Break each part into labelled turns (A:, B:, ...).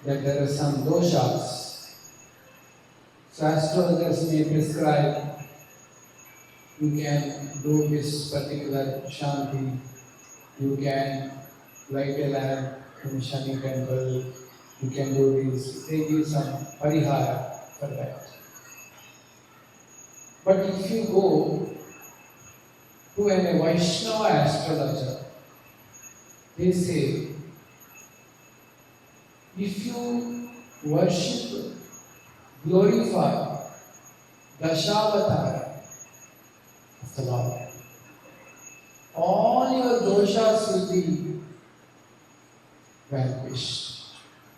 A: that there are some doshas. So astrologers may prescribe you can do this particular shanti, you can light a lamp in Shani temple, you can do this. They give some parihara for that. But if you go to a Vaishnava astrologer, they say, if you worship, glorify Dashavatara of the Lord, all your doshas will be vanquished,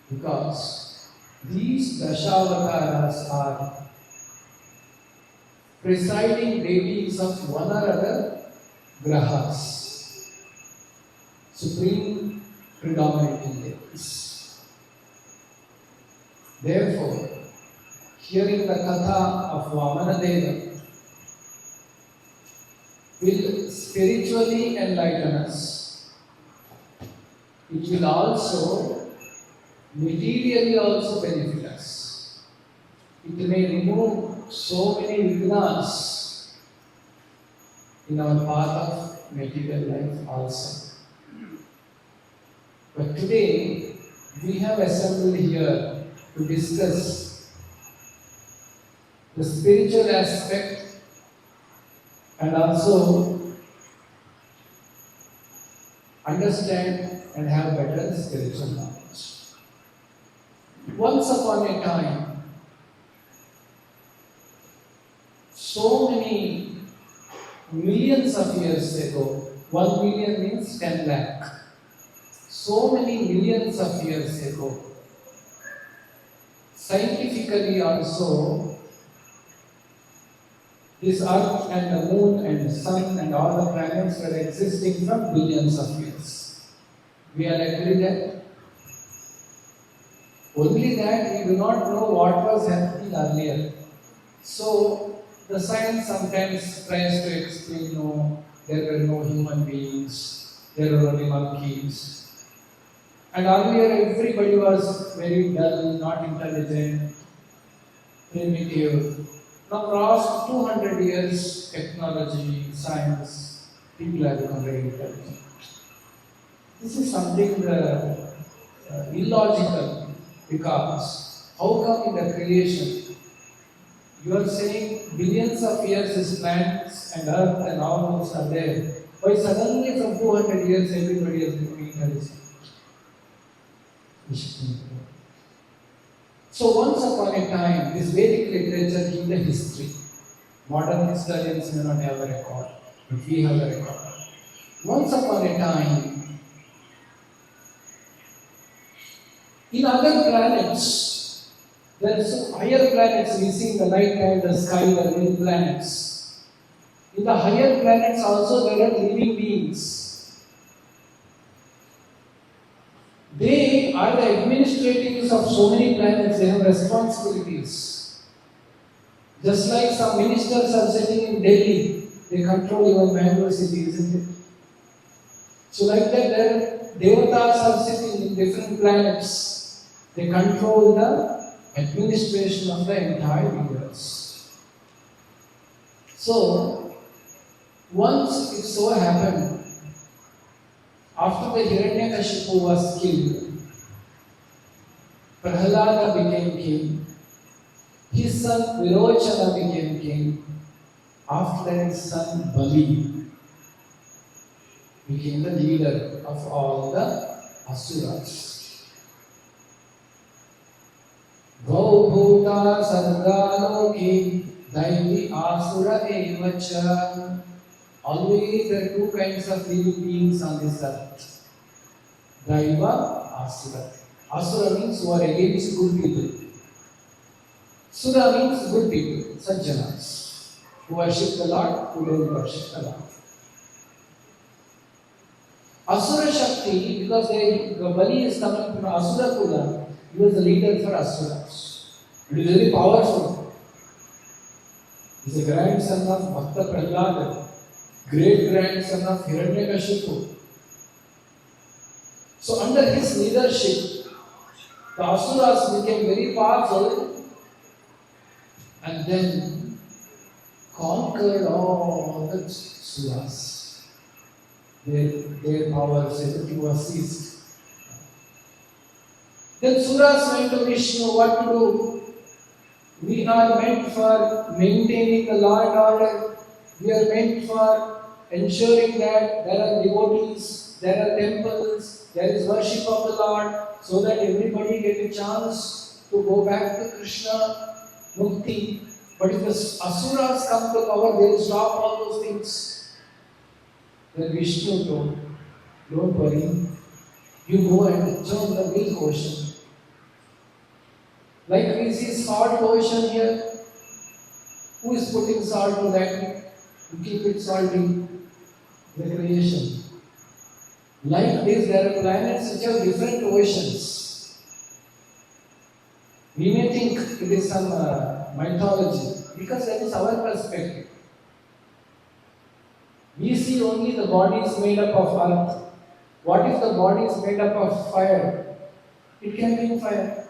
A: because these Dashavataras are presiding deities of one or other grahas, supreme predominating deities. Therefore, hearing the katha of Vamana Deva will spiritually enlighten us. It will also materially also benefit us. It may remove so many vignas in our path of material life also. But today we have assembled here to discuss the spiritual aspect and also understand and have better spiritual knowledge. Once upon a time, so many millions of years ago, 1 million means 10 lakh. So many millions of years ago, scientifically also, this earth and the moon and the sun and all the planets were existing from billions of years. We are agree that? Only that we do not know what was happening earlier. So the science sometimes tries to explain, no, there were no human beings, there were only monkeys. And earlier everybody was very dull, not intelligent, primitive. Now last 200 years, technology, science, people have become very intelligent. This is something illogical, because how come in the creation you are saying billions of years is plants and earth and all those are there, why suddenly from 200 years everybody has become intelligent? So once upon a time, this Vedic literature gave the history. Modern historians may not have a record, but we have a record. Once upon a time, in other planets, there are some higher planets we see in the night time, the sky, the many planets. In the higher planets also there are living beings. They are the administrators of so many planets, they have responsibilities. Just like some ministers are sitting in Delhi, they control even Bangalore city, isn't it? So like that, there devatas are sitting in different planets. They control the administration of the entire universe. So, once it so happened, after the Hiranyakashipu was killed, Prahalada became king. His son Virochana became king. After that, his son Bali became the leader of all the asuras. Gaubhuta sargaloki daivi asura evacha. Always there are two kinds of living beings on this earth. Daiva, Asura. Asura means who are against good people. Sura means good people, Sajjanas, who worship the Lord, who don't worship the Lord. Asura Shakti, because Bali is coming from Asura Kula, he was the leader for Asuras. He is very powerful. He is a grandson of Bhakta Prahlada, great-grandson of Hiranyakashipu. So under his leadership, The Asuras became very powerful and then conquered all the Suras. Their powers, everything was seized. Then Suras went to Vishnu, what to do? We are meant for maintaining the law and order. We are meant for ensuring that there are devotees, there are temples, there is worship of the Lord, so that everybody get a chance to go back to Krishna, Mukti. But if the Asuras come to power, they will stop all those things. Then Vishnu told, don't worry, you go and join the milk ocean. Like we see salt ocean here, who is putting salt to that to keep it salty? The creation. Like this, there are planets which have different oceans. We may think it is some mythology because that is our perspective. We see only the body is made up of earth. What if the body is made up of fire? It can be in fire.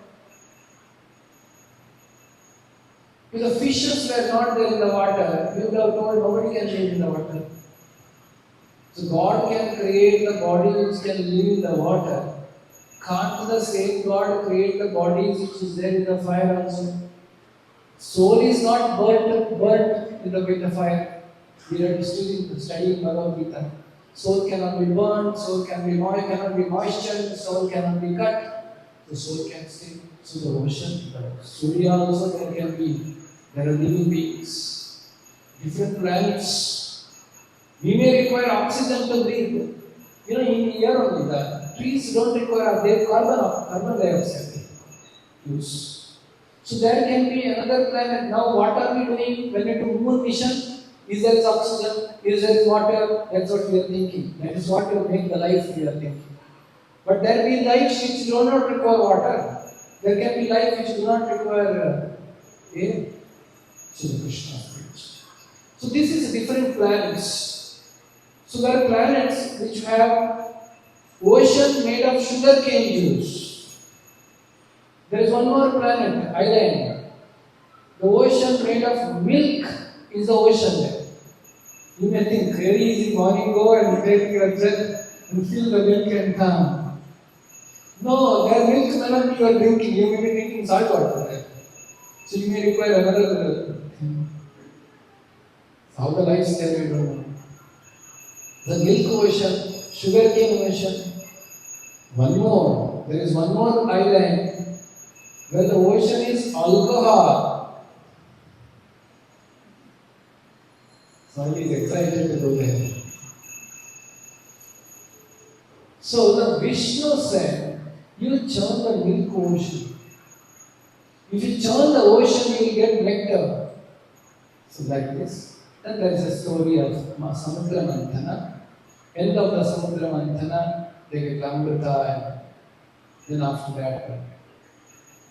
A: If the fishes were not there in the water, we would have told nobody can live in the water. So God can create the body which can live in the water. Can't the same God create the bodies which is there in the fire also? Soul is not burnt in the fire. We are studying Bhagavad Gita. Soul cannot be burnt, soul cannot be moistured, soul cannot be cut. The soul can stay. So the ocean, the Surya also there are living beings, different planets. We may require oxygen to breathe. In here only the trees don't require, they have carbon dioxide use. So there can be another planet. Now what are we doing when we do moon mission? Is there oxygen? Is there water? That's what we are thinking. That is what will make the life we are thinking. But there will be lives which do not require water. There can be life which do not require air. So the Krishna preached. So this is different planets. So there are planets which have ocean made of sugarcane juice. There is one more planet, island. The ocean made of milk is the ocean there. You may think, very easy, morning go and take your breath and fill the milk and come. No, their milk may not be you are drinking. You may be drinking salt water there. So you may require another thing. How the lives there we don't know. The milk ocean, sugarcane ocean. One more. There is one more island where the ocean is alcohol. Somebody is excited to go there. So the Vishnu said, you churn the milk ocean. If you churn the ocean, you will get nectar. So like this. Then there is a story of Samudra Manthana. End of the Samudra Manthana, they get Amrita, and then after that,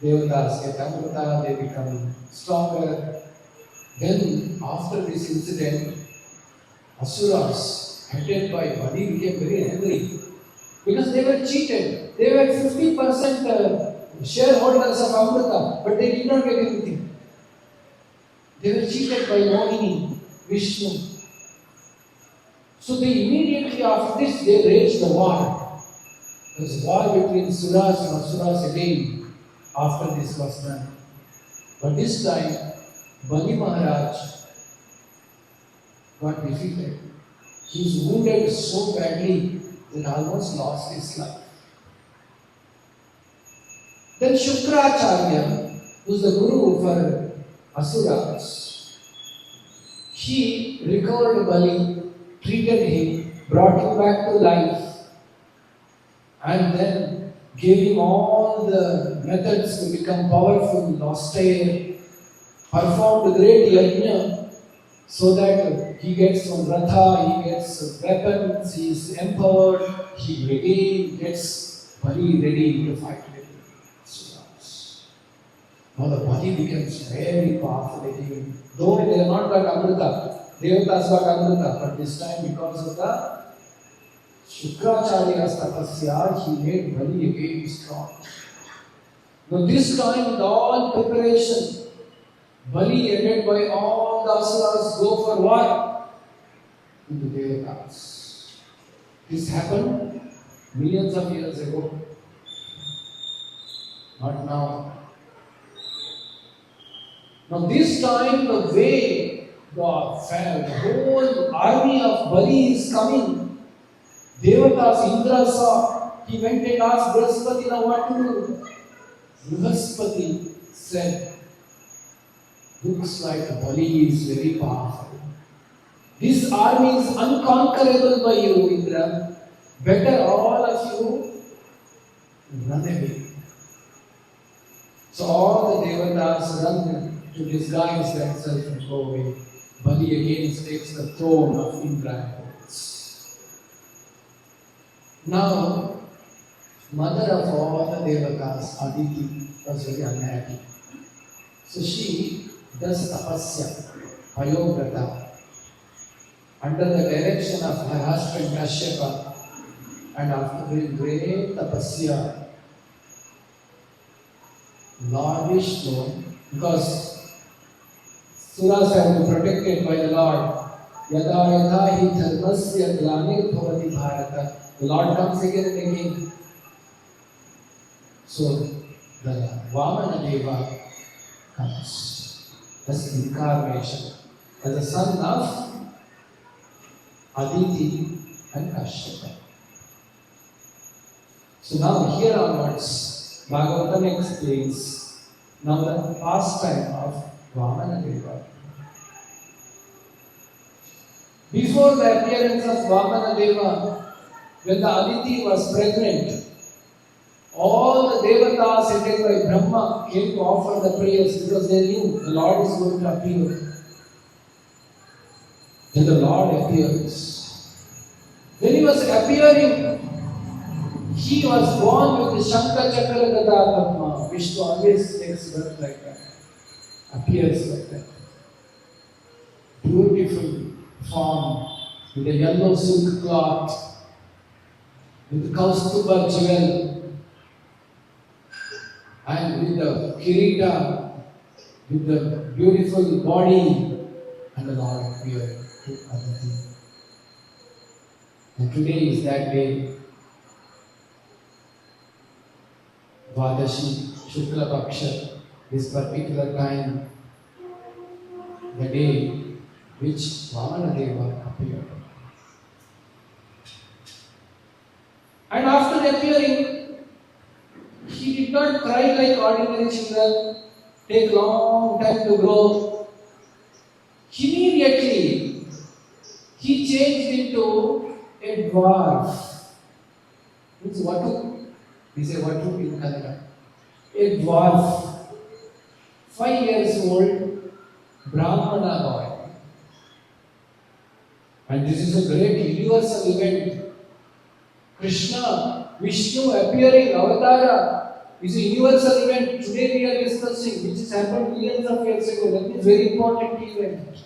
A: Devatas get Amrita, they become stronger. Then after this incident, Asuras, headed by Bali, became very angry because they were cheated. They were 50% shareholders of Amrita, but they did not get anything. They were cheated by Mohini, Vishnu. So they immediately after this, they waged the war. There was a war between Suras and Asuras again after this was done. But this time, Bali Maharaj got defeated. He was wounded so badly that almost lost his life. Then Shukracharya, who is the guru for Asuras, he recovered Bali, treated him, brought him back to life, and then gave him all the methods to become powerful, austere, performed great yajna so that he gets some ratha, he gets weapons, he is empowered, he again gets Bali ready to fight with Asuras. Now the Bali becomes very powerful again. Though they have not got Amrita, Devatas got Amrita, but this time because of the Shukracharya's tapasya, he made Bali again strong. Now this time with all preparation, Bali headed by all the asuras go for war with the Devatas. This happened millions of years ago, not now. Now this time the way the whole army of Bali is coming, Devatas, Indra saw, he went and asked Brihaspati, now what to do? Brihaspati said, looks like Bali is very powerful. This army is unconquerable by you, Indra. Better all of you run away. So all the Devatas run to disguise themselves and go away. Bali again takes the throne of Indra and holds. Now, mother of all the Devatas, Aditi, was very unhappy. So she does tapasya, Payograta, under the direction of her husband Kashyapa, and after doing great tapasya, Lord Vishnu, because Suras have been protected by the Lord, Yada yada hi dharmasya glanir bhavati bharata, the Lord comes again and again. So the Vamana Deva comes as incarnation, as a son of Aditi and Kashyapa. So now here onwards, Bhagavatam explains now the pastime of Vamana Deva. Before the appearance of Vamana Deva, when the Aditi was pregnant, all the Devatas headed by Brahma came to offer the prayers because they knew the Lord is going to appear. Then the Lord appears. When he was appearing, he was born with the Shankha Chakra Gada Padma. Vishnu always takes birth like that, appears like that. Beautiful form with a yellow silk cloth, with the Kaustuba jewel, and with the kirita, with the beautiful body, and the Lord appeared to Aditi. And today is that day, Vadashi, Shukla Paksha, this particular time, the day which Vamana Deva appeared. And after appearing, he did not cry like ordinary children, take long time to grow. Immediately, he changed into a dwarf. It's Vatu. We say Vatu in Kannada. A dwarf, 5 years old, Brahmana boy. And this is a great universal event. Krishna, Vishnu appearing, Avatara, is a universal event. Today we are discussing, which has happened millions of years ago. That is a very important event.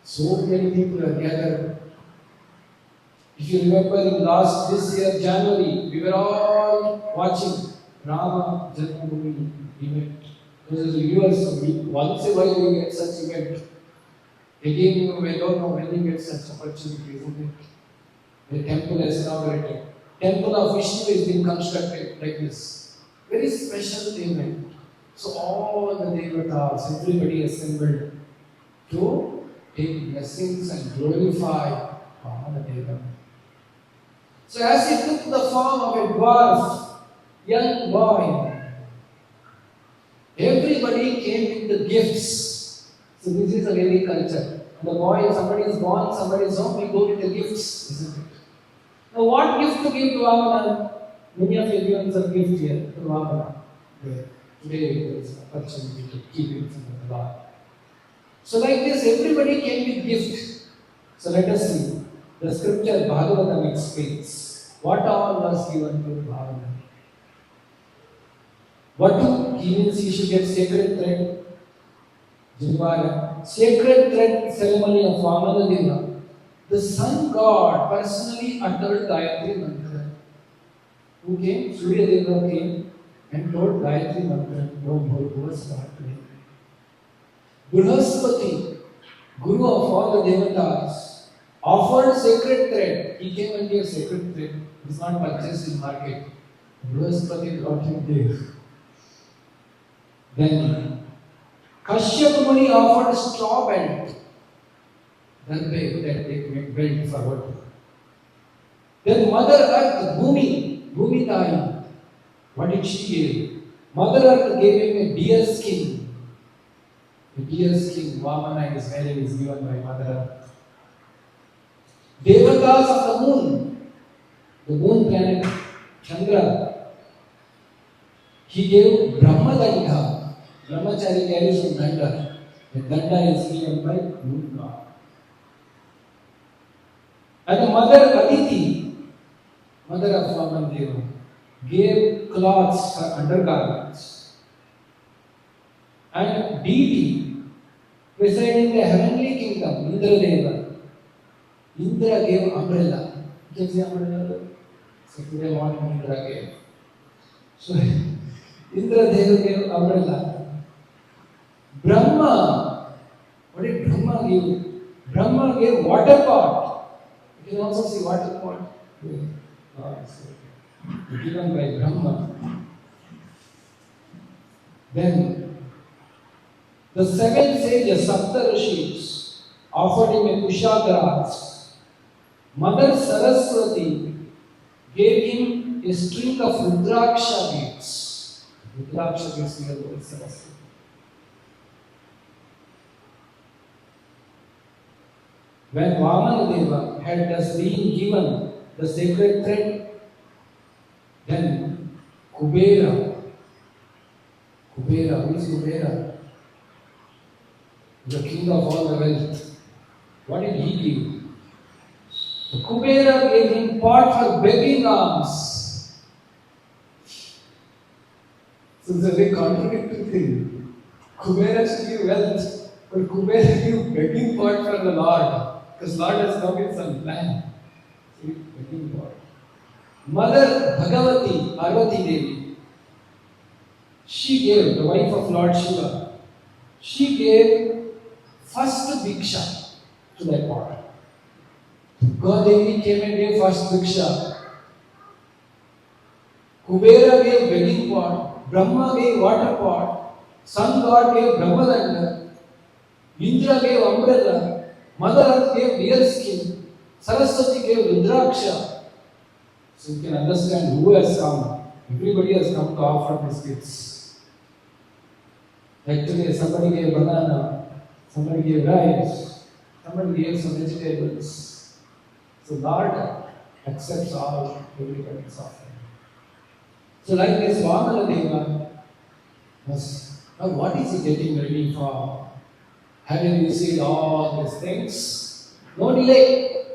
A: So many people are gathered. If you remember in this year, January, we were all watching Rama Janmabhoomi event. This is a universal. Once a while we get such event. Again, we don't know when we get such opportunity, isn't it? The temple is inaugurated. Temple of Vishnu is being constructed like this. Very special event. So all the Devatas, everybody assembled to take blessings and glorify Vamana Deva. So as he took the form of a dwarf, young boy, everybody came with the gifts. So this is a Vedic culture. The boy, somebody is born, somebody is home, we go with the gifts, isn't it? Now what gift to give to Vamana? Many of you given some gift here to Vamana. Today there is an opportunity to keep it in front of the Lord. So like this, everybody came with gift. So let us see. The scripture Bhagavatam explains what all was given to Vamana. What he means he should get sacred thread. Jivara, sacred thread ceremony of Vamana Deva. The sun god personally uttered Gayatri mantra. Who came? Surya Deva came and told Gayatri Mantra, don't hold words for today. Brihaspati, Guru of all the Devatas, offered sacred thread. He came and gave sacred thread. It is not purchased in market. Brihaspati brought him there. Then Kashyap Muni offered straw belt. That they make belt for what? Then Mother Earth, Bhumi Tayi, what did she give? Mother Earth gave him a deer skin. The deer skin Vamana is wearing is given by Mother Earth. Devatas of the moon planet, Chandra, he gave Brahma Danda. Brahmachari carries one danda. The danda is given by moon god. And the mother Aditi, mother of Vaman Deva, gave cloths for undergarments. And deity, presiding the heavenly kingdom, Indra Deva, Indra gave umbrella. You can see umbrella? So today what Indra gave. So Indra Deva gave umbrella. Brahma, what did Brahma give? Brahma gave water pot. You can also see water pot. Given by Brahma. Then the seven sages, Sapta Rishis, offered him a Kushagrass. Mother Saraswati gave him a string of Rudraksha beads. Rudraksha beads we are going Saraswati. When Vamana Deva had thus been given the sacred thread, then Kubera, who is Kubera? The king of all the wealth. What did he give? The Kubera gave him pot for begging alms. So it's a very contradictory thing. Kubera should give wealth, but Kubera gave begging pot for the Lord. Because Lord has come in some plan. Mother Bhagavati, Parvati Devi, she gave, the wife of Lord Shiva, she gave first Diksha to that pot. Godevi came and gave first Diksha. Kubera gave begging pot, Brahma gave water pot, Sun God gave Brahmadanda, Indra gave umbrella, Mother Earth gave deer skin, Saraswati gave Rudraksha. So you can understand who has come. Everybody has come to offer these gifts. Like today, somebody gave banana, somebody gave rice, somebody gave some vegetables. So Lord accepts all everybody's offering. So like this Vamana Deva was, now what is he getting ready for? Having received all these things, no delay.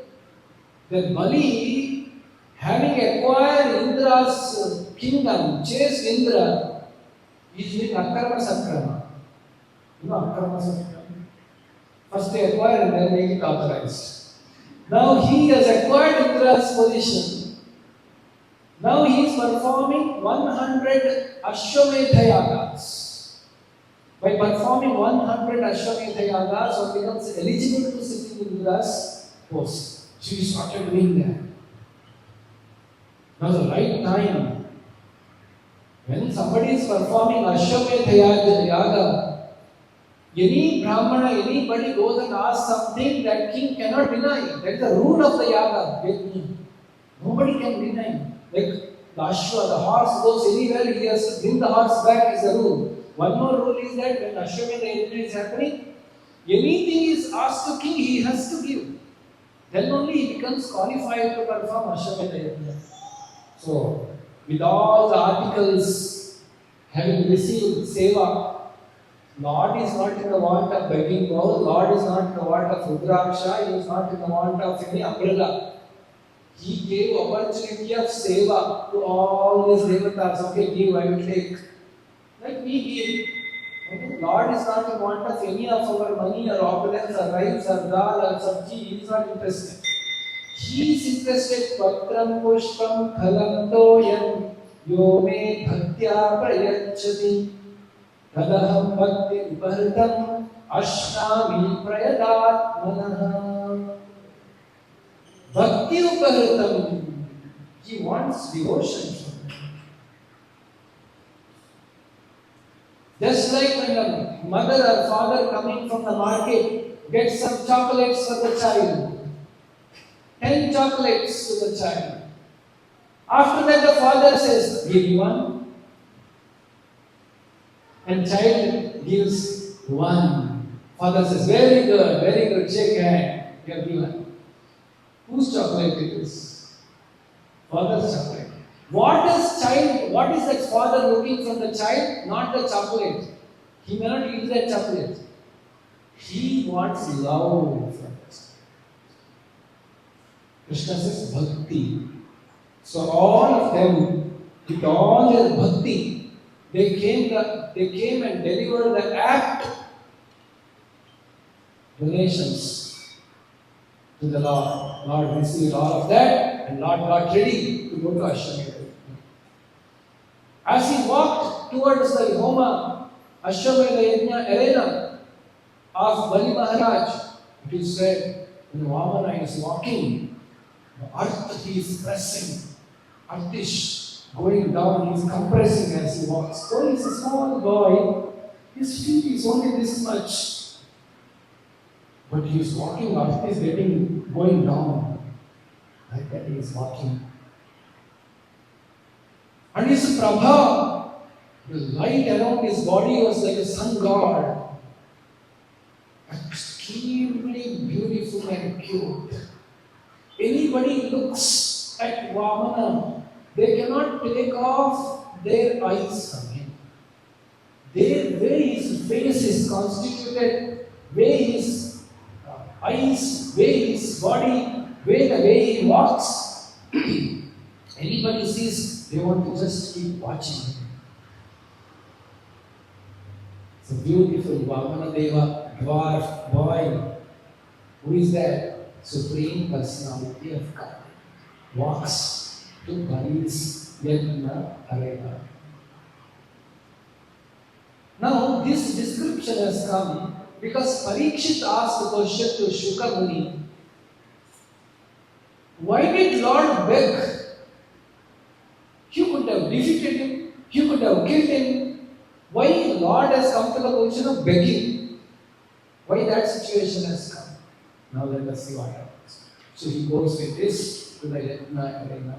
A: Then Bali, having acquired Indra's kingdom, chased Indra, is doing Akarma Sakrama. You know Akarma Sakrama? First they acquire and then make it authorized. Now he has acquired Indra's position. Now he is performing 100 Ashwamedha Yagas. By performing 100 Ashwamedha Yagas, one becomes eligible to sit in Indra's post. So he started doing that. Now the right time, when somebody is performing Ashwamedha Yaga, any Brahmana, anybody goes and asks something that king cannot deny. That is the rule of the Yaga. Nobody can deny. Like the Ashwa, the horse goes anywhere, he has to bring the horse back is the rule. One more rule is that when Ashwamedha Yajna is happening, anything is asked to king, he has to give. Then only he becomes qualified to perform Ashwamedha Yajna. So, with all the articles having received seva, Lord is not in the want of begging bowl, Lord is not in the want of Rudraksha, he is not in the want of any umbrella. He gave opportunity of seva to all these devatas. Okay, give, I will take. Like we give. Okay? Lord is not in want of any of our money or opulence or rice or dal or sabji. He is not interested. He is interested. Patram pushpam phalam toyam Yo me bhaktya prayachati tadaham bhakti upahritam ashnami prayadatmanah. Bhakti upahritam. He wants devotion from me. Just like when a mother or father coming from the market gets some chocolates for the child, 10 chocolates to the child. After that the father says, give me one. And child gives one. Father says, very good, shake hand. You have given. Whose chocolate it is? Father's chocolate. What is that father looking from the child? Not the chocolate. He may not eat that chocolate. He wants love from the child. Krishna says bhakti. So all of them, with all their bhakti, they came and delivered the apt donations to the Lord. Lord received all of that, and Lord got ready to go to Ashwamedha. As he walked towards the Homa Ashwamedha Yajna arena of Bali Maharaj, it is said when Vamana is walking, the earth he is pressing, earth is going down, he is compressing as he walks. So he is a small boy, his feet is only this much. But he is walking, earth is going down. Like that he is walking. And his prabha, the light around his body was like a sun god. Extremely beautiful and cute. Anybody looks at Vamana, they cannot take off their eyes from him. The way his face is constituted, way his eyes, way his body, the way he walks, anybody sees, they want to just keep watching him. It's a beautiful Vamana Deva, dwarf boy. Who is that? Supreme Personality of God. Walks to Bali's Yajna arena. Now, this description has come because Parikshit asked the question to Shuka Muni. Why did Lord beg? You could have defeated him, you could have killed him. Why Lord has come to the position of begging? Why that situation has come? Now let us see what happens. So he goes with this to the Yajna arena.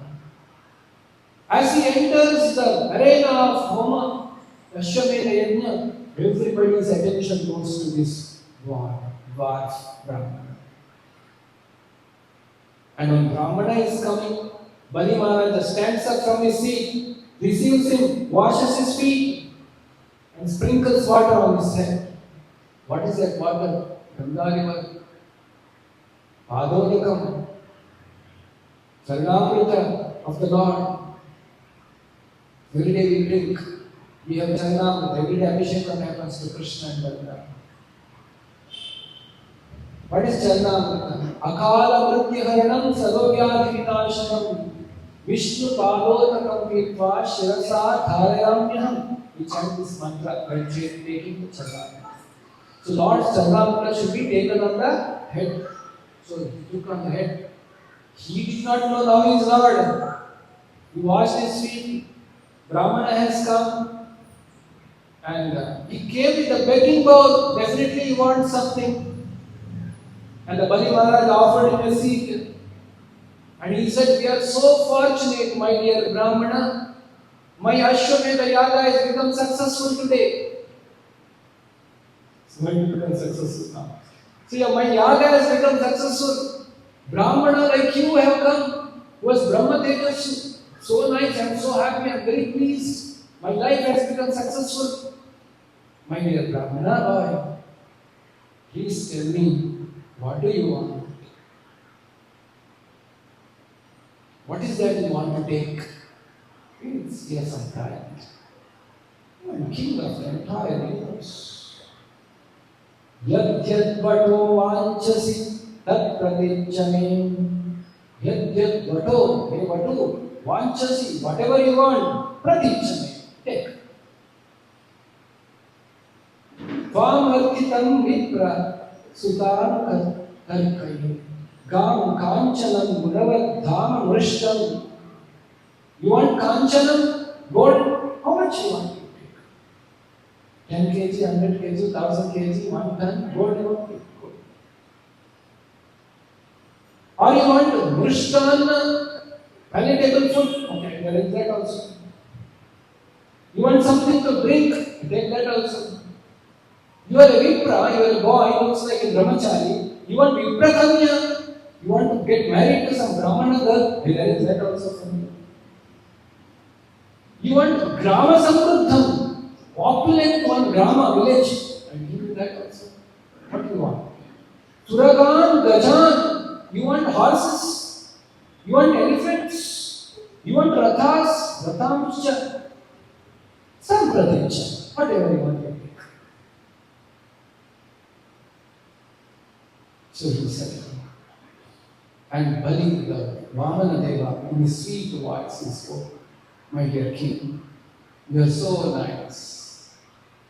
A: As he enters the arena of Homa, Ashwamedha Yajna, everybody's attention goes to this dwarf Brahmana. And when Brahmana is coming, Bali Maharaj stands up from his seat, receives him, washes his feet, and sprinkles water on his head. What is that water? Ganga river. Padodakam. Charnamrita of the Lord. Every day we drink. We have Charnamrita. Every day Abhishekam happens to Krishna and Balaram. What is Charnamrita? Akala Mrityaharanam Sadovyadhinashanam Vishnu Padodakam Pitva Shirasa Dharayamyaham. We chant this mantra while taking the Charnamrita. So Lord's Charnamrita should be taken on the head. So he took on the head. He did not know now he is Lord. He washed his feet. Brahmana has come. And he came with a begging bowl. Definitely he wants something. And the Bali Maharaj offered him a seat. And he said, we are so fortunate, my dear Brahmana. My Ashwamedha Yaga has become successful today. So when you become successful now? So my Yaga has become successful. Brahmana like you have come, who was Brahma Tejashi. So nice, I am so happy, I am very pleased. My life has become successful. My dear Brahmana boy, please tell me, what do you want? What is that you want to take? Please, yes, I'm tired. I am king of the entire universe. Yad yad vato vanchasi tat pradichamim. Yad yad vato, hey vato, vanchasi, whatever you want. Pratichame. Take. Tvam vipra sutan karkayu. Gam kanchanam munavat dhama mrishtam. You want kanchanam? Gold? How much you want? 10 kg, 100 kg, 1000 kg, 1 ton, gold you want to take. Or you want mrishtan, palatable food? Okay, there is that also. You want something to drink? Take that also. You are a vipra, you are a boy, looks like a brahmachari. You want vipra kanya? You want to get married to some brahmana girl? There is that also for you. You want grama samruddham, opulent one grama village. I give you that also. What do you want? Turagan gajan. You want horses? You want elephants? You want rathas? Ratamscha. Some pratyaksha. Whatever you want to take. So he said. And Bali, the Vamana Deva, in his sweet voice, he spoke. My dear king, you are so nice.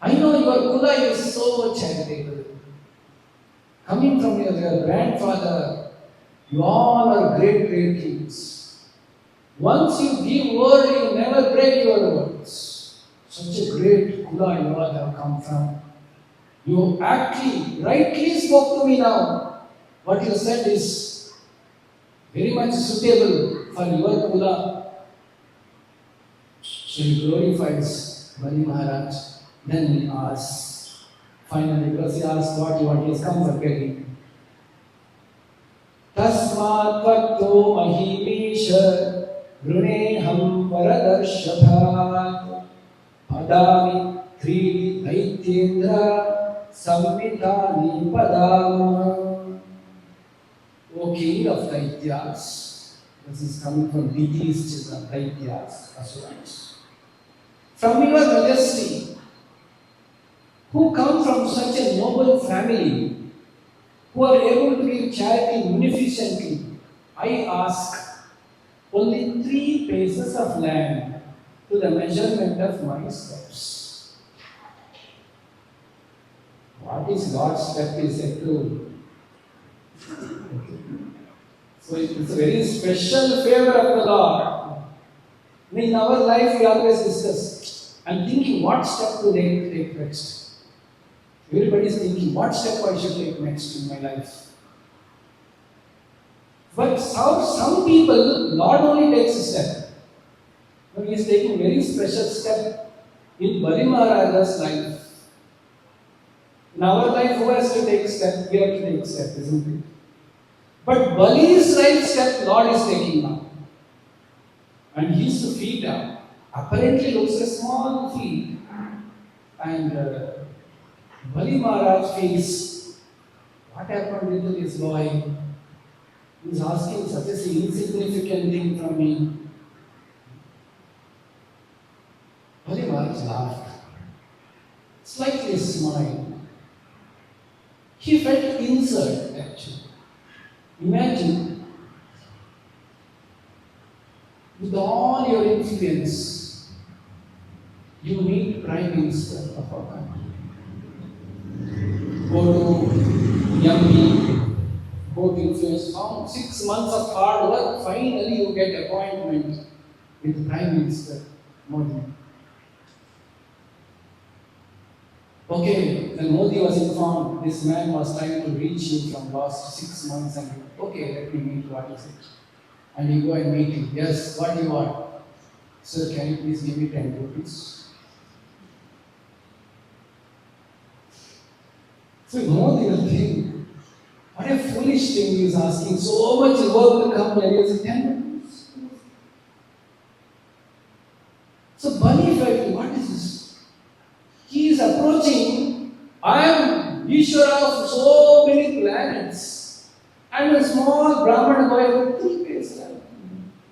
A: I know your kula is so charitable. Coming from your grandfather, you all are great, great kings. Once you give word, you never break your words. Such a great kula you all have come from. You actually, rightly spoke to me now. What you said is very much suitable for your kula. So he glorifies Bali Maharaj. Then he asks, finally, because he asked what you want, he has come for begging. Tasmat vakto mahimesha gruneham varadarshaphat padami tri daityendra samvitani padam. O king of Daityas, this is coming from deities, Daityas, Asuras. From your majesty, who come from such a noble family, who are able to give charity munificently, I ask only 3 paces of land to the measurement of my steps. What is God's step is a clue. So it's a very special favor of the Lord. In our life we always discuss. I'm thinking what step to take next. Everybody is thinking what step I should take next in my life. But some people, Lord only takes a step. But he is taking a very special step in Bali Maharaj's life. In our life, who has to take a step? We have to take a step, isn't it? But Bali's right step, Lord is taking now. And he used to feed up. Apparently looks a small feed. And Bali Maharaj feels, what happened with this boy? He is asking such an insignificant thing from me. Bali Maharaj laughed. Slightly smiled. He felt insult actually. Imagine, with all your influence, you meet Prime Minister of our country. Go to MP, go to influence, found 6 months of hard work, finally you get appointment with Prime Minister Modi. Okay, then Modi was informed this man was trying to reach you from last 6 months and okay, let me meet what is it. And you go and meet him. Yes, what do you want? Sir, can you please give me 10 rupees? So Modi will think, what a foolish thing he is asking. So much work to come and he has 10 rupees. So Bali felt, what is this? He is approaching, I am Ishvara of so many planets. I am a small Brahmana boy with 3 paces.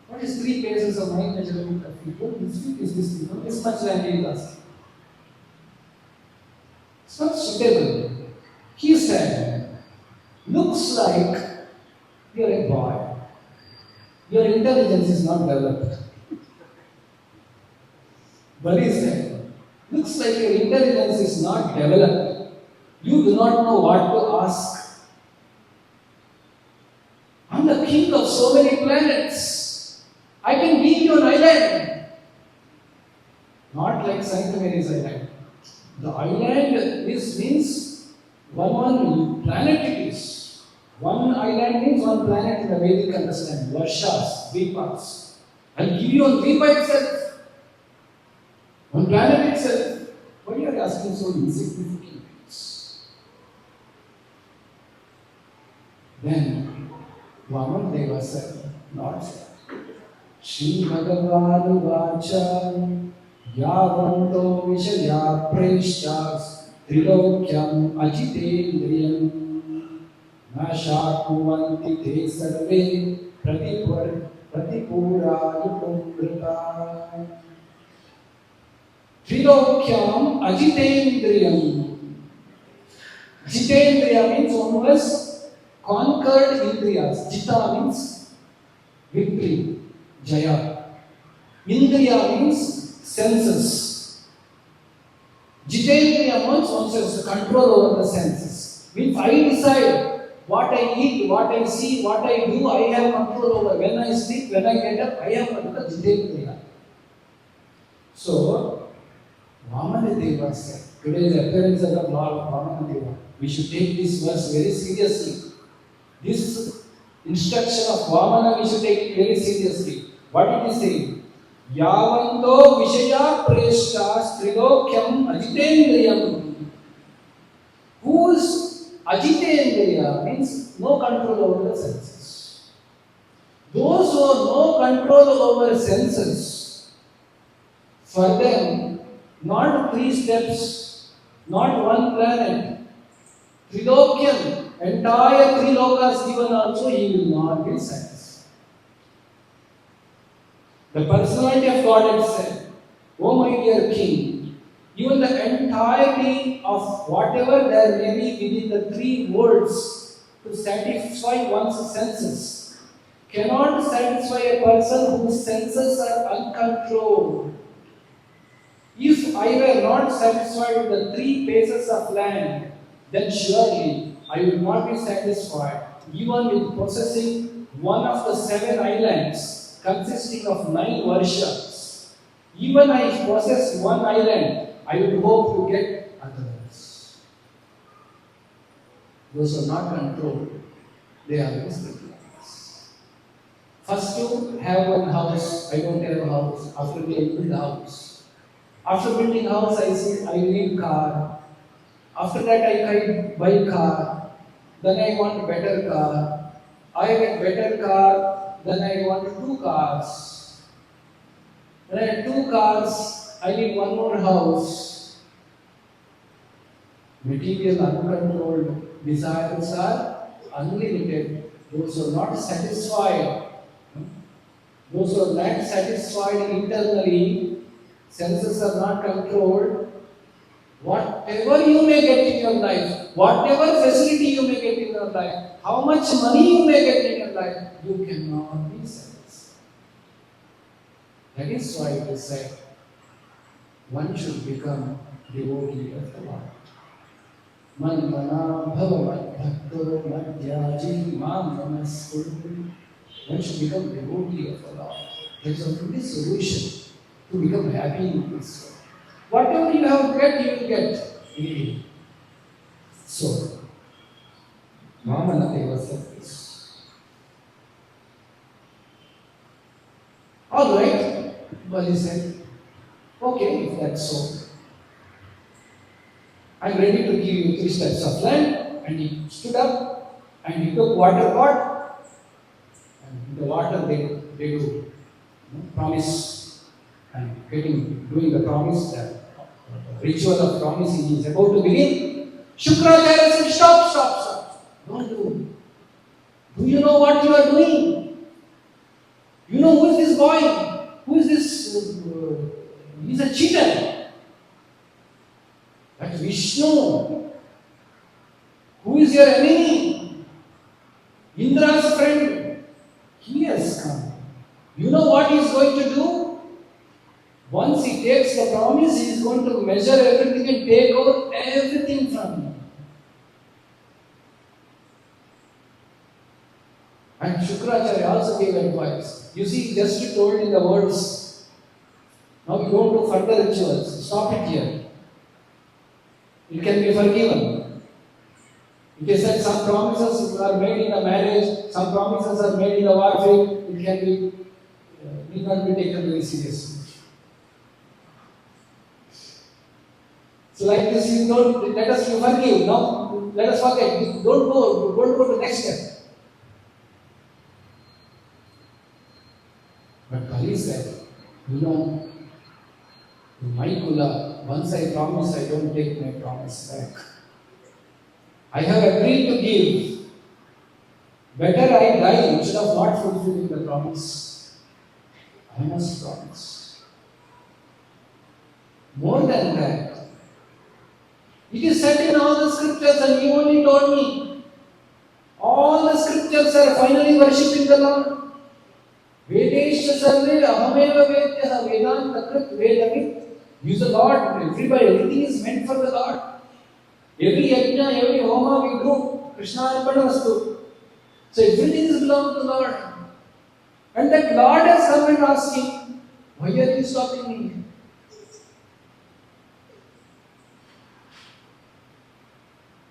A: What is 3 paces of my measurement of people? This feet is this people. This much land he is asking. It's not suitable. He said, looks like you are a boy. Your intelligence is not developed. Bali said, looks like your intelligence is not developed. You do not know what to ask. I'm the king of so many planets. I can give you an island. Not like Saint Mary's Island. The island means one planet it is. One island means one planet in the Vedic understanding. Varshas, Dvipas. I'll give you on Dvipa itself. One planet itself. Why are you asking so insignificant things? Then Vamana Deva said, Lord said, Shri Bhagavan Vacha Yavanto Vishaya Preshas Trilokyam Ajitendriyam Nashakuvanti Te Sarve Pratipura Yukumrita Trilokyam Ajitendriyam. Jitendriya means one who has conquered Indriyas. Jita means victory, Jaya. Indriya means senses. Jitendriya means one has control over the senses. Means I decide what I eat, what I see, what I do, I have control over. When I sleep, when I get up, I have control over Jitendriya. So, Vamana Deva said, today's appearance of the Lord Vamana Deva, we should take this verse very seriously. This instruction of Vamana, we should take it very seriously. What it is saying? Yavanto Vishaya Preshtas Trilokyam Ajitendriyam. Whose Ajitendriya means no control over the senses. Those who have no control over senses, for them, not 3 steps, not 1 planet, Trilokyam, entire 3 lokas given also, he will not be satisfied. The personality of God said, O my dear king, even the entirety of whatever there may be within the 3 worlds to satisfy one's senses cannot satisfy a person whose senses are uncontrolled. If I were not satisfied with the 3 paces of land, then surely I will not be satisfied even with possessing one of the 7 islands consisting of 9 varshas. Even I possess 1 island, I would hope to get others. Those who are not controlled, they are mistaken. First to have 1 house, I don't have a house. After I build a house. After building a house, I say I need car. After that, I buy car. Then I want a better car. I get better car. Then I want 2 cars. When I have 2 cars, I need 1 more house. Material uncontrolled desires are unlimited. Those who are not satisfied, those who are not satisfied internally, senses are not controlled. Whatever you may get in your life, whatever facility you may get in your life, how much money you may get in your life, you cannot be satisfied. That is why it is said, one should become devotee of the Lord. Man mana bhava bhakto madhyaji mam namaskuru. One should become devotee of the Lord. That is the only solution to become happy in this world. Whatever you have get, you will get. So, Vamana Deva said this. Alright, Bali said, okay, if that's so, I'm ready to give you 3 steps of land. And he stood up and he took water pot. And in the water they do promise and doing the promise, the ritual of promising. He is about to begin. Shukracharya said, stop. Don't do. Do you know what you are doing? You know who is this boy? Who is this? He's a cheater. That's Vishnu. Who is your enemy? Indra's friend. He has come. You know what he is going to do? Once he takes the promise, he is going to measure everything and take out everything from you. And Shukracharya also gave advice. You see, just told in the words. Now you don't do further rituals. Stop it here. It can be forgiven. It is said some promises are made in a marriage, some promises are made in a warfare. It can be, need not be taken very seriously. So like this, you don't let us forgive. Now let us forget. Don't go to the next step. But Bali said, in my kula, once I promise, I don't take my promise back. I have agreed to give. Better I die instead of not fulfilling the promise. I must promise. More than that, it is said in all the scriptures, and you only told me, all the scriptures are finally worshipping the Lord. Vedesha sarve ahameva vedyaha vedanta krit vedamit. Use the Lord. Everything is meant for the Lord. Every yajna, every homa we do, Krishna arpanavastu. So everything is belong to the Lord. And that Lord has come and asked him, why are you stopping me?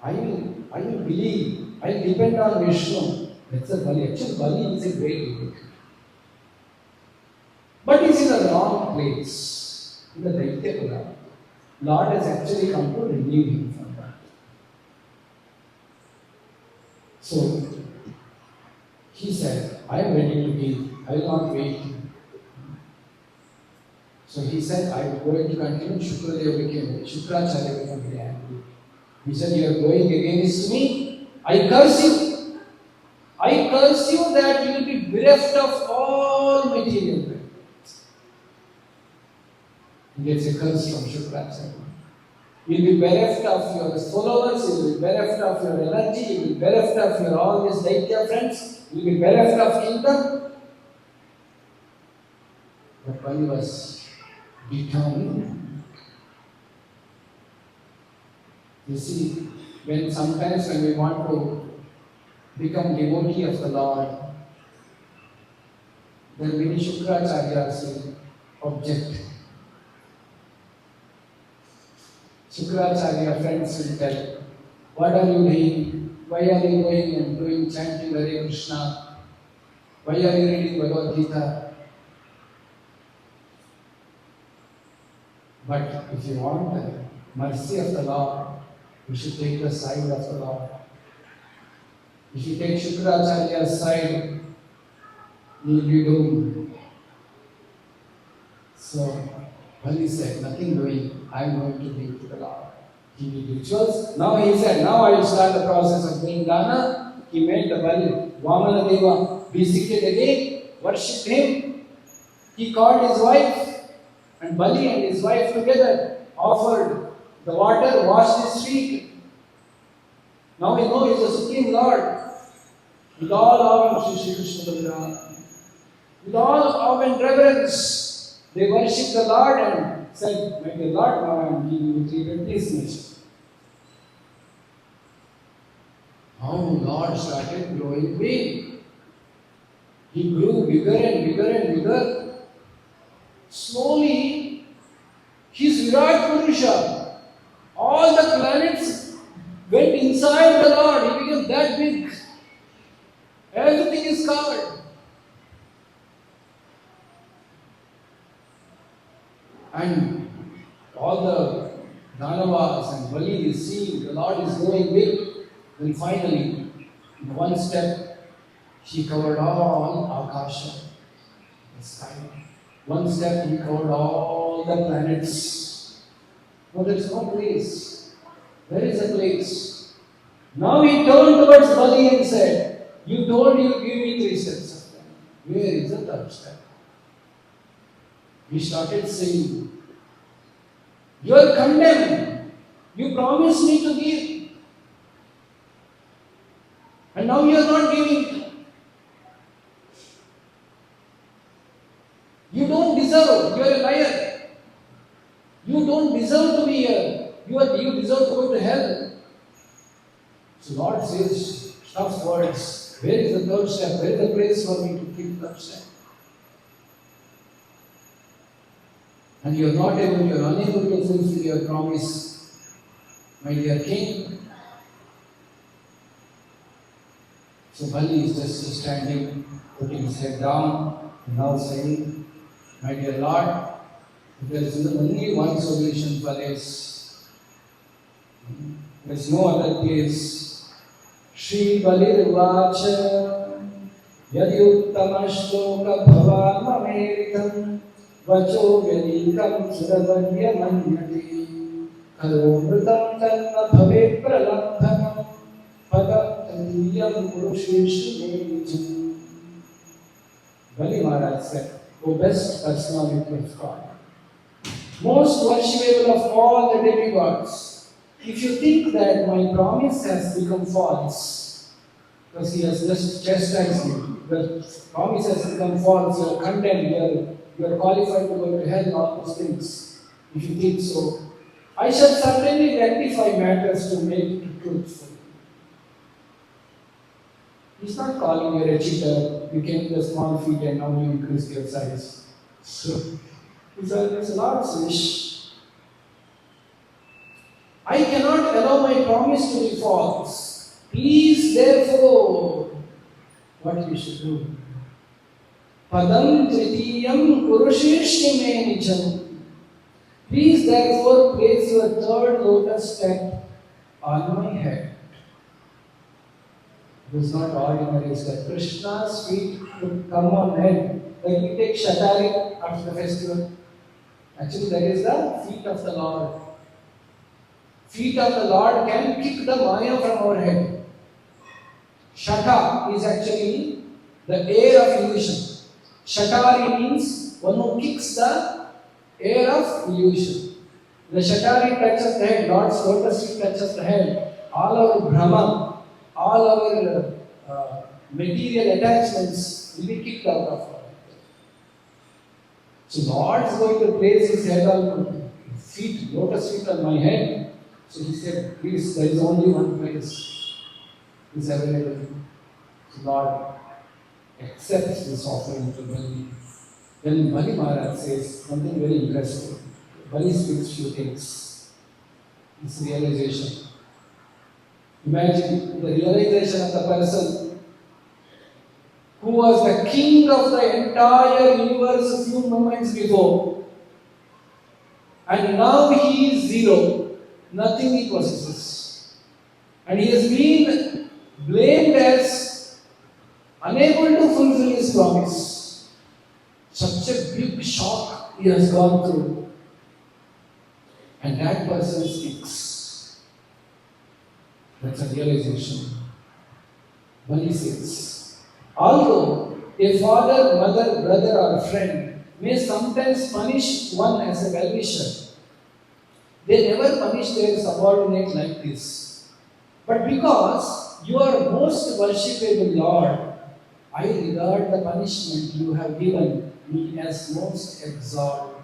A: I will believe. I will depend on Vishnu. That's a Bali. Actually, Bali is a great devote. But he's in the wrong place. In the Daitya Kula. Lord has actually come to relieve him from that. So, he said, I am ready to give. I will not wait. So he said, I am going to continue. Shukracharya became very angry. He said, you are going against me. I curse you. I curse you that you will be bereft of all material benefits. He gets a curse from Shukracharya. You will be bereft of your followers, you will be bereft of your energy, you will be bereft of your all these Daitya friends, you will be bereft of kingdom. But Bali was determined. You see, sometimes when we want to become devotee of the Lord, then many Shukracharyas will object. Shukracharya friends will tell, what are you doing? Why are you going and doing chanting Hare Krishna? Why are you reading Bhagavad Gita? But if you want the mercy of the Lord, you should take the side of the Lord. If you take Shukracharya's side, you will be doomed. So, Bali said, nothing doing, I am going to give to the Lord. He did rituals. Now he said, now I will start the process of doing dana. He made the Bali, Vamana Deva, be seated again, worshipped him. He called his wife, and Bali and his wife together offered the water, washed his feet. Now we know he is the Supreme Lord. With all awe and Shri Krishna, with all awe and reverence, they worshipped the Lord and said, my dear Lord, now I am giving you 320 nature. Now Lord started growing big. He grew bigger and bigger and bigger. Slowly, his Virat Purusha, all the planets went inside the Lord. He became that big. Everything is covered. And all the Danavas and Bali is seeing the Lord is growing big. Then finally, in one step, he covered all Akasha, the sky. One step, he covered all the planets. No, there is no place. There is a place. Now he turned towards Bali and said, you told you give me 3 steps of time. Where is the 3rd step? He started saying, you are condemned. You promised me to give. And now you are not giving. You don't deserve. You are a liar. don't deserve to be here. You deserve to go to hell. So Lord says, tough words. Where is the third step? Where is the place for me to keep that step? And you are unable to fulfill your promise, my dear king. So Bali is just standing, putting his head down, and now saying, my dear Lord, there is only one solution for this. There is no other place. Shri Balir Vacha Yadyuttama Shloka Bhavam Amerikam Vacho Vyadikam Suravadya Manyati Kalomritam Tanna Bhave Pralabdhanam Padam Taniyam Purusheshu. Bali Maharaj said, O best personality of God, most worshipable of all the demigods, if you think that my promise has become false, because he has just chastised you, the promise has become false, you are condemned, you are qualified to go to hell, all those things. If you think so, I shall certainly rectify matters to make it truthful. He's not calling you a cheater, you came to a small feet and now you increased your size. So, it's a Lord's wish. I cannot allow my promise to be false. Please, therefore, what you should do? Padam tritiyam kurushishni me nicham. Please, therefore, place your third lotus step on my head. It is not ordinary step. Krishna's feet would come on head. Like we take Shatari after the festival. Actually, that is the feet of the Lord. Feet of the Lord can kick the Maya from our head. Shata is actually the air of illusion. Shatari means one who kicks the air of illusion. The Shatari touches the head, Lord's lotus feet touches the head. All our Brahma, all our material attachments will be kicked out of our head. So Lord is going to place his head on feet, lotus feet on my head. So he said, please, there is only one place is available. So Lord accepts this offering to Bali. Then Bali Maharaj says something very interesting. Bali speaks few things. This realization. Imagine the realization of the person who was the king of the entire universe a few moments before. And now he is zero. Nothing he possesses. And he has been blamed as unable to fulfill his promise. Such a big shock he has gone through. And that person speaks. That's a realization. Bali says, although a father, mother, brother or friend may sometimes punish one as a well-wisher, they never punish their subordinate like this. But because you are most worshipable Lord, I regard the punishment you have given me as most exalted.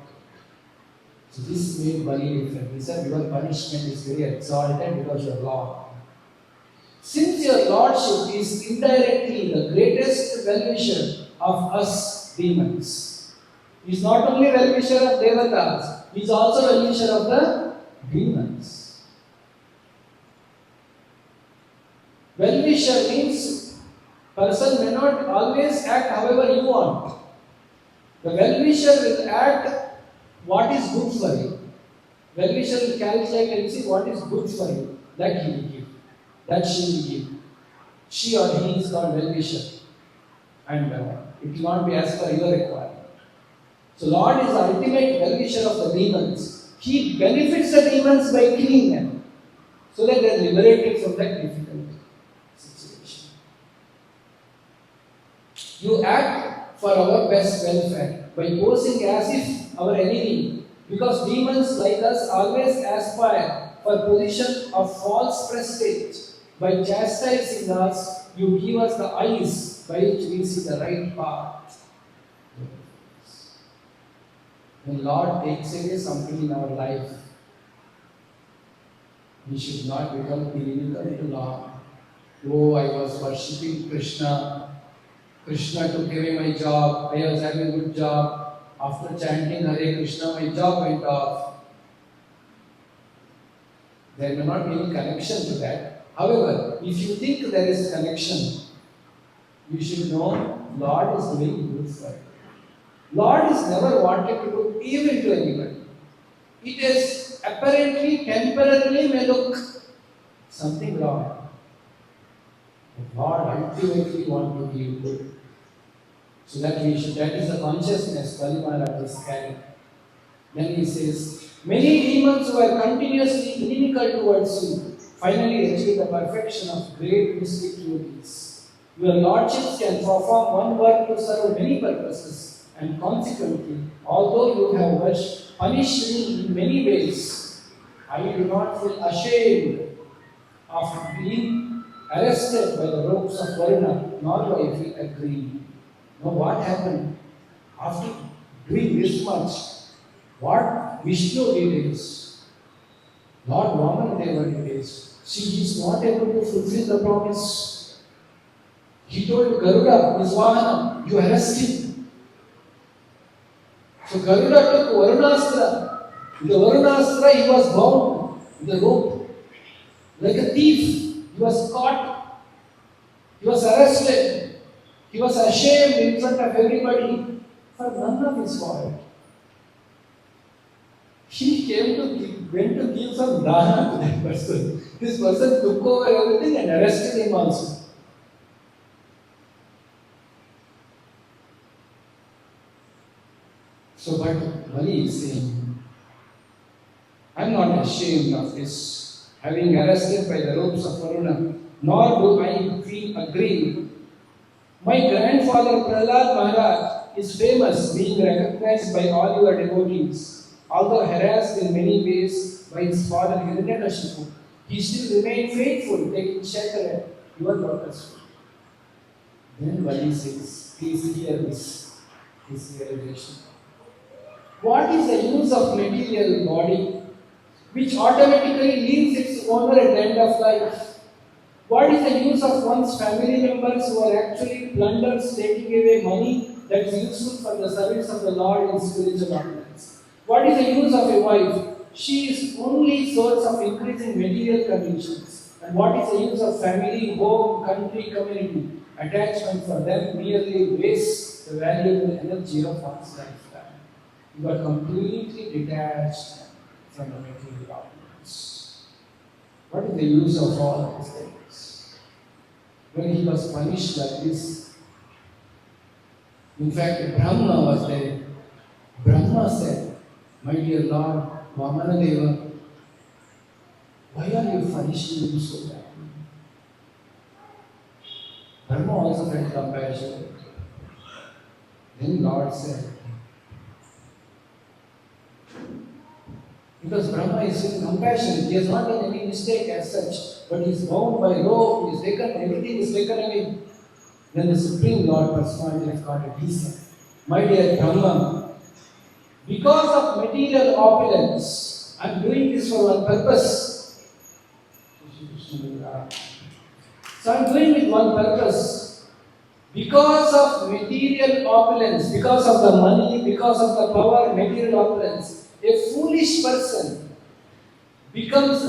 A: So this made Bali different. He said, your punishment is very exalted because you are Lord. Since your Lordship is indirectly the greatest well-wisher of us demons, he is not only well-wisher of Devatas, he is also well-wisher of the demons. Well-wisher means person may not always act however you want. The well-wisher will act what is good for you. Well-wisher will calculate and see what is good for you. That he will give. That she will give. She or he is called well-wisher. And it will not be as per your requirement. So Lord is the ultimate well-wisher of the demons. He benefits the demons by killing them. So that they are liberated from that difficult situation. You act for our best welfare by posing as if our enemy, because demons like us always aspire for position of false prestige. By chastising us, you give us the eyes by which we see the right path. When Lord takes away something in our life, We should not become clinical to Lord. Oh, I was worshipping Krishna. Krishna took away my job. I was having a good job. After chanting Hare Krishna, my job went off. There may not be any connection to that. However, if you think there is a connection, you should know Lord is doing good for you. Lord has never wanted to do evil to anybody. It is apparently, temporarily may look something wrong. But Lord ultimately wants to give good. So that is the consciousness Bali Maharaj is carrying. Then he says, many demons who are continuously inimical towards you finally achieve the perfection of great mystic duties. Your lordships can perform one work to serve many purposes, and consequently, although you have punished me in many ways, I do not feel ashamed of being arrested by the ropes of Varuna, nor do I feel aggrieved. Now, what happened after doing this much? What Vishnu did is, Lord Vamana Jayanti is, see, he is not able to fulfill the promise. He told Garuda, his Vahana, you arrest him. So Garuda took Varunastra. With the Varunastra, he was bound with a rope. Like a thief, he was caught. He was arrested. He was ashamed in front of everybody for none of his fault. He went to give some dana to that person. This person took over everything and arrested him also. So, but Bali is saying, I am not ashamed of this, having arrested by the ropes of Varuna, nor do I feel aggrieved. My grandfather Prahlad Maharaj is famous, being recognized by all your devotees. Although harassed in many ways by his father Hiranyakashipu, he still remained faithful, taking shelter at your lotus feet. Then Bali says, please hear this realization. What is the use of material body which automatically leaves its owner at the end of life? What is the use of one's family members who are actually plunderers taking away money that is useful for the service of the Lord in spiritual ornaments? What is the use of a wife? She is only source of increasing material conditions. And what is the use of family, home, country, community? Attachment for them merely wastes the valuable energy of one's lifetime. You are completely detached from the material ornaments. What is the use of all these things? When he was punished like this, in fact, Brahma was there. Brahma said, my dear Lord, Vamana Deva, why are you punishing him so badly? Brahma also felt compassion. Then Lord said, because Brahma is in compassion, he has not done any mistake as such, but he is bound by rope, he is taken, everything is taken away. Then the Supreme Lord Personality of God, he said, my dear Brahma, because of material opulence, I am doing this for one purpose. So I am doing it with one purpose. Because of material opulence, because of the money, because of the power, material opulence, a foolish person becomes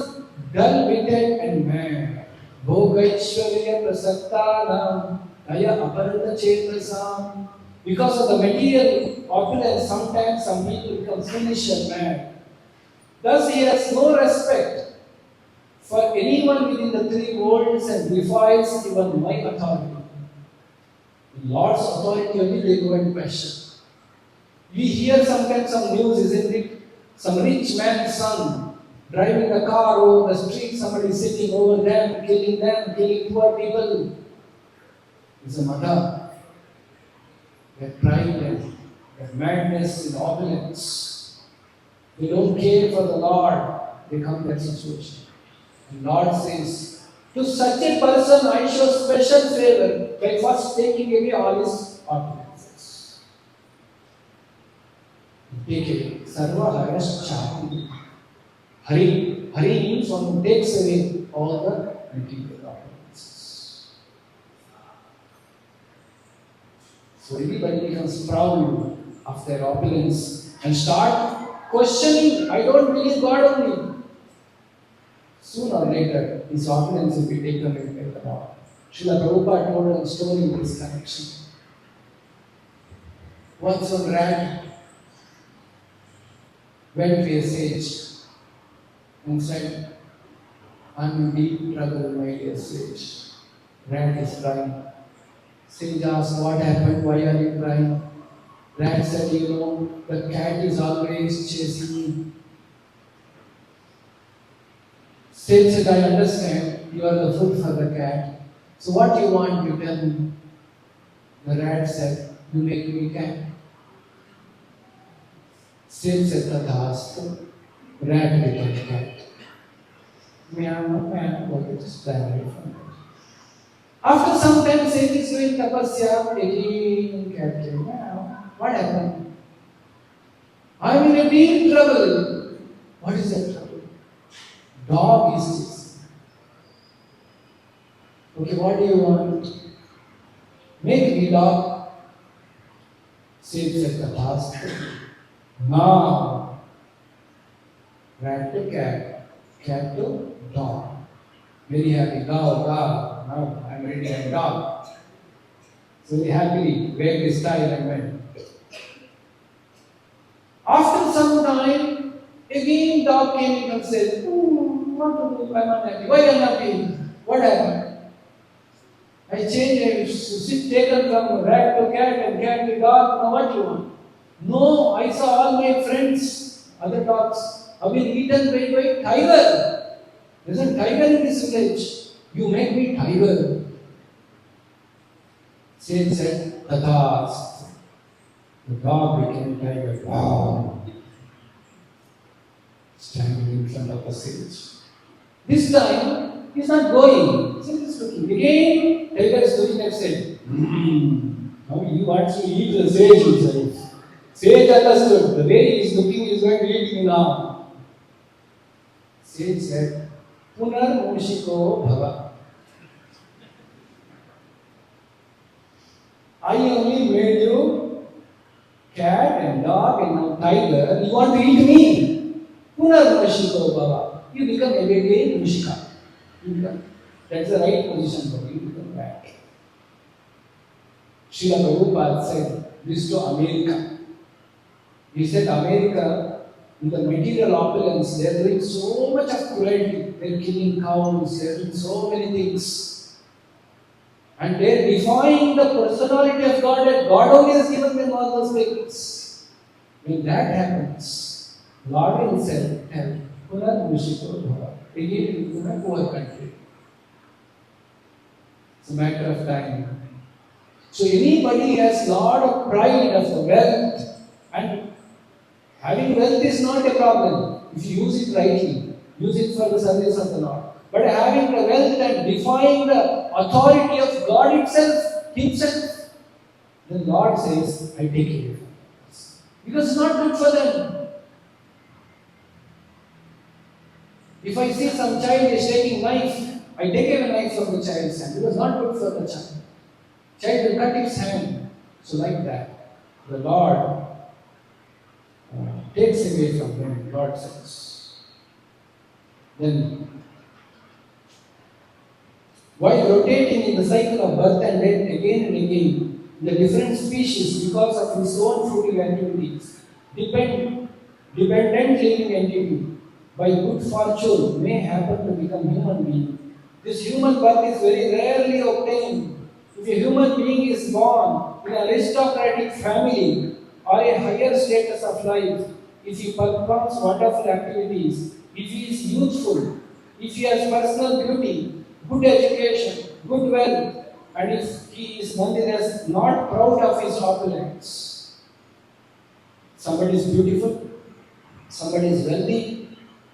A: dull-witted and mad. Bhogaishwarya prasaktanam daya aparata chetasam. Because of the material opulence, sometimes some people become foolish and mad. Thus he has no respect for anyone within the three worlds and defies even my authority. The Lord's authority only they go and question. We hear sometimes some news, isn't it? Some rich man's son driving the car over the street, somebody sitting over them, killing poor people. It's a mother. That pride, that madness in opulence. They don't care for the Lord. They come to that situation. And Lord says, to such a person I show special favor by first taking away all his opulences. Take away. Sarva Harash Chati. Hari. Hari means one who takes away all the material opulences. So everybody becomes proud of their opulence and start questioning, I don't believe God only. Sooner or later, his opulence will be taken away by the Lord. Srila Prabhupada told a story in this connection. Once one rat went to a sage and said, I'm in deep trouble, my dear sage. Rat is crying. Sage asked, what happened? Why are you crying? Rat said, the cat is always chasing me. Sage said, I understand, you are the food for the cat. So what do you want, you tell me? The rat said, you make me cat. Sage said, Tadhastu. Rat became cat. Meow, meow, what is that? After some time, Sage is doing tapasya, again cat came. Meow. What happened? I am in a deep trouble. What is that trouble? Dog is this. Okay, what do you want? Make me dog. Sage said, Tadhastu. Now, rat to cat, cat to dog. Very happy, dog. Now I am ready, I am dog. So they happily wear this style and went. After some time, again dog came in and said, what to do? I am unhappy. Why am I unhappy? What happened? I changed, taken from rat to cat and cat to dog. Now what do you want? No, I saw all my friends, other dogs, have been eaten by tiger. There is a tiger in this village. You make me tiger. Sage said, Tathas. The dog became tiger. Wow. Standing in front of the sage. This time, he is not going. Sage is looking. Again, tiger is looking at sage. Now he wants to eat the sage himself. Sage understood. The way he is looking, he is going to eat me now. Sage said, Punar Mushiko Bhava. I only made you cat and dog and now tiger. You want to eat me? Punar Mushiko Bhava. You become again Mushika. That's the right position for you. You become rat. Srila Prabhupada said this to America. He said, America, in the material opulence, they are doing so much of cruelty. They are killing cows, they are doing so many things. And they are defying the personality of God, that God only has given them all those things. When that happens, Lord himself tells, Punar Mushiko Bhava. Again, in a poor country. It's a matter of time. So anybody has a lot of pride of wealth, and having wealth is not a problem if you use it rightly, use it for the service of the Lord. But having the wealth and defying the authority of God Himself, the Lord says, I take it. Because it's not good for them. If I see some child is taking knife, I take away a knife from the child's hand. It was not good for the child. Child will cut its hand. So like that, the Lord takes away from them, Lord says. Then, while rotating in the cycle of birth and death again and again, the different species, because of his own fruitive activities, dependent living entity, by good fortune, may happen to become human being. This human birth is very rarely obtained. If a human being is born in an aristocratic family or a higher status of life, if he performs wonderful activities, if he is youthful, if he has personal beauty, good education, good wealth, and if he is nonetheless not proud of his opulence. Somebody is beautiful, somebody is wealthy,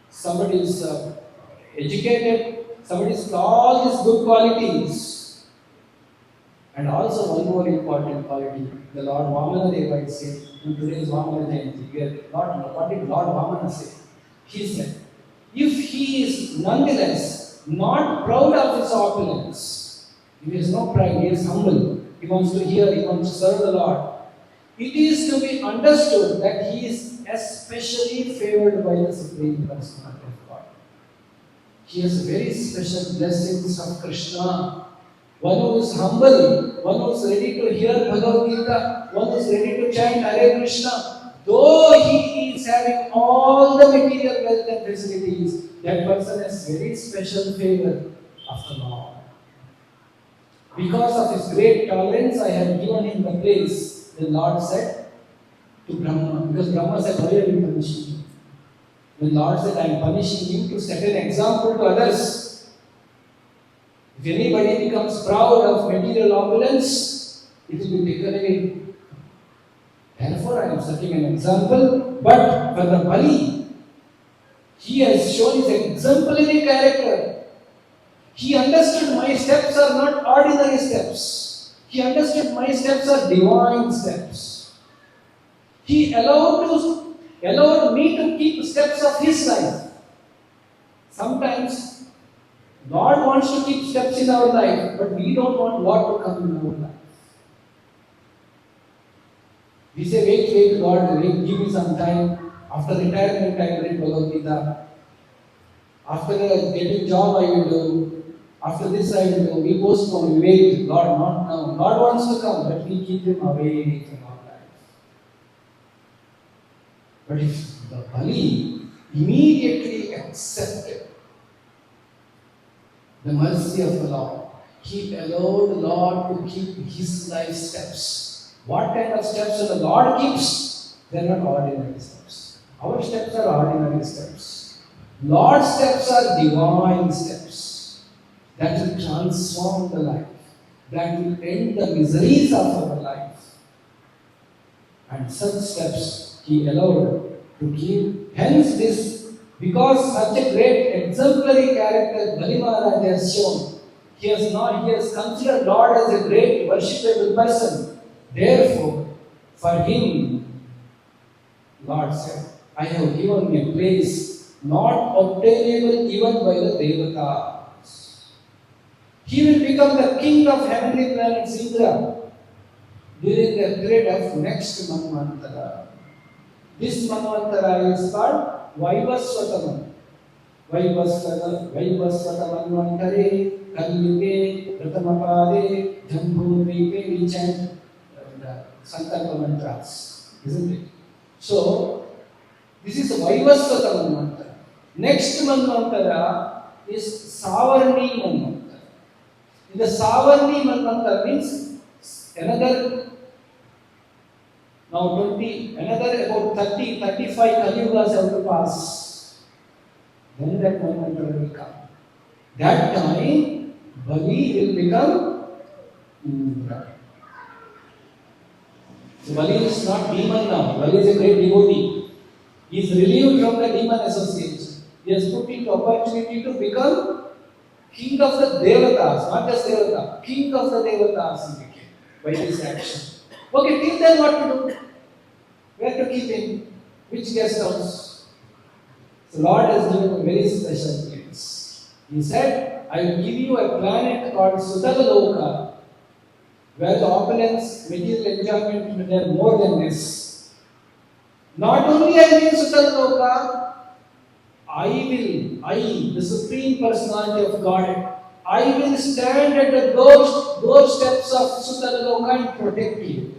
A: somebody is educated, somebody is all these good qualities. And also one more important quality, the Lord Vamana Jayanti said, in today's Vamana Jayanti, what did Lord Vamana say? He said, if he is nonetheless not proud of his opulence, he has no pride, he is humble, he wants to hear, he wants to serve the Lord, it is to be understood that he is especially favored by the Supreme Personality of God. He has very special blessings of Krishna. One who is humble, one who is ready to hear Bhagavad Gita, one who is ready to chant Hare Krishna, though he is having all the material wealth and facilities, that person has very special favor of the Lord. Because of his great tolerance, I have given him the place, the Lord said to Brahma. Because Brahma said, why are you punishing me? The Lord said, I am punishing you to set an example to others. If anybody becomes proud of material opulence, it will be taken away. Therefore, I am setting an example. But for the Bali, he has shown his exemplary character. He understood my steps are not ordinary steps. He understood my steps are divine steps. He allowed me to keep steps of his life. Sometimes God wants to keep steps in our life, but we don't want God to come in our life. We say, wait, God, give me some time. After retirement, I will read Bhagavad Gita. After getting job, I will do. After this, I will do. We postpone, we wait. God, not now. God wants to come, but we keep him away from our life. But if the Bali immediately accepted the mercy of the Lord, he allowed the Lord to keep his life steps. What kind of steps the Lord keeps? They are not ordinary steps. Our steps are ordinary steps. Lord's steps are divine steps that will transform the life, that will end the miseries of our life. And such steps he allowed to keep. Hence this, because such a great exemplary character Bali Maharaj has shown, he has considered Lord as a great worshipable person. Therefore, for him, Lord said, I have given a place not obtainable even by the Devatas. He will become the king of heavenly planet Indra during the period of next Manvantara. This Manvantara is called Vaivasvata. Vaivasvata Manvantare Kalyuge Pratamapade Jambudvipe. We chant Sankalpa mantras, isn't it? So, this is Vaivasvata Manvantara. Next Manvantara is Savarni Manvantara. In the Savarni Manvantara means another about 30, 35 Kaliyugas have to pass. Then that Manvantara will come. That time, Bali will become Indra. So Bali is not demon now. Bali is a great devotee. He is relieved from the demon association. He has put into opportunity to become king of the Devatas, not just Devata, king of the Devatas he became by this action. Okay, till then what to do? Where to keep him? Which guest house? So Lord has given a very special place. He said, I will give you a planet called Sutala, where the opulence, material enjoyment will be there more than this. Not only I will Sutala, the Supreme Personality of God, I will stand at the doorsteps of Sutala and protect you.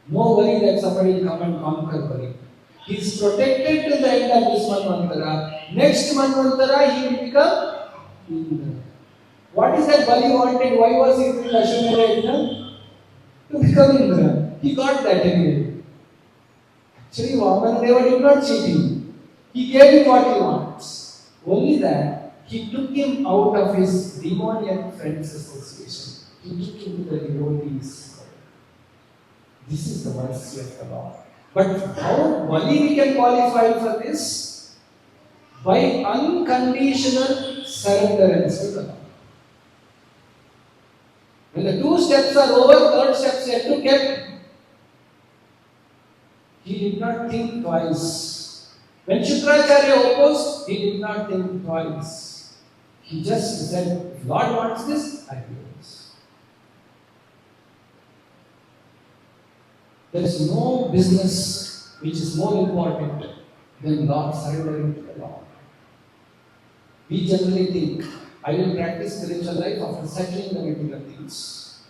A: No worry that somebody will come and conquer Bali. He is protected till the end of this Manvantara. Next Manvantara, he will become Indra. What is that Bali wanted? Why was he doing Ashwamedha? To become Indra. He got that anyway. Actually, Vamana did not cheat him. He gave him what he wants. Only that he took him out of his demoniac friends association. He took him to the devotees. This is the mercy of the Lord. But how Bali we can qualify for this? By unconditional surrenderance to the Lord. When the two steps are over, third step yet to get. He did not think twice. When Shukracharya opposed, he did not think twice. He just said, if Lord wants this, I will do this. There is no business which is more important than Lord surrendering to the Lord. We generally think, I will practice spiritual life after settling the material things.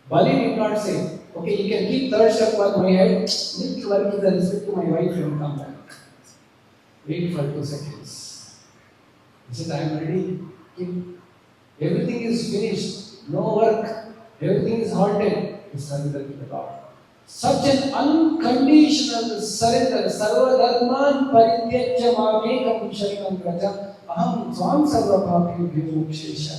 A: Bali did not say, okay, you can keep third step on my head, need to work with respect to my wife and come back. Wait for 2 seconds. He said, I am ready. Everything is finished. No work. Everything is halted. He surrendered to the Lord. Such an unconditional surrender. Sarva dharman parityajya mamekam sharanam vraja aham svam sarva papibhyo mokshesha.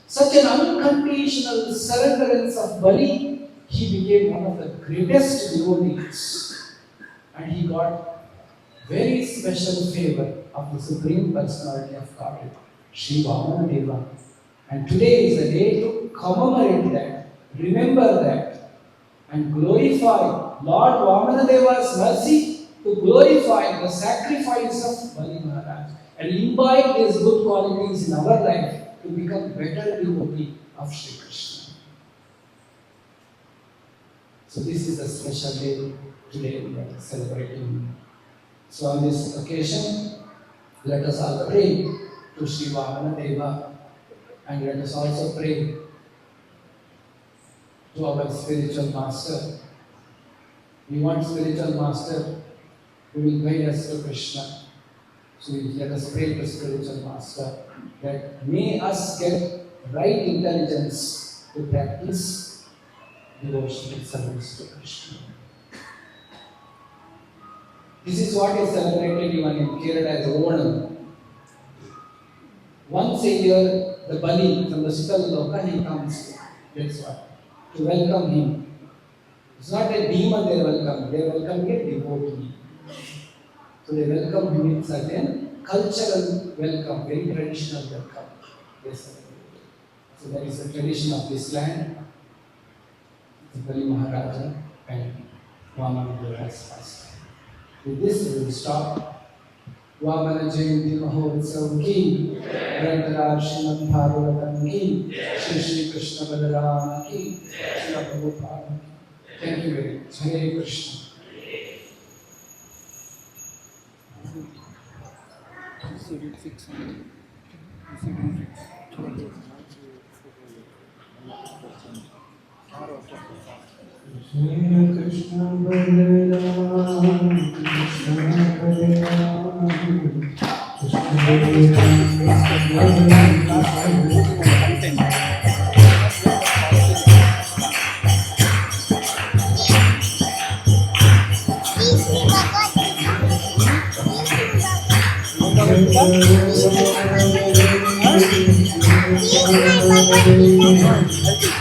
A: Such an unconditional surrenderance of Bali, he became one of the greatest devotees. And he got very special favor of the Supreme Personality of Godhead, Sri Vamana Deva. And today is the day to commemorate that, remember that, and glorify Lord Vamana Deva's mercy, to glorify the sacrifice of Bali Maharaj and imbibe these good qualities in our life to become better devotee of Sri Krishna. So this is a special day today we are celebrating. So on this occasion, let us all pray to Sri Vamana Deva, and let us also pray to our spiritual master. We want spiritual master who will guide us to Krishna. So let us pray to spiritual master that may us get right intelligence to practice devotional service to Krishna. This is what is celebrated even in Kerala as Onam. Once a year, the Bali from the Sutala Loka, he comes. That's what. To welcome him. It's not a demon they welcome. They welcome a devotee. So they welcome him in certain cultural welcome, very traditional welcome. Yes. So that is the tradition of this land. The Bali Maharaja and Vamana Deva's past. With this we will stop. Vamana Jayanti Mahotsav ki, Grantharar Srimad Bhagavatam ki, Shri Shri Krishna Balarama ki, Shri Prabhupada ki. Thank you very much. Hare Krishna. Krishna Balaram, Krishna Balaram, Krishna Balaram.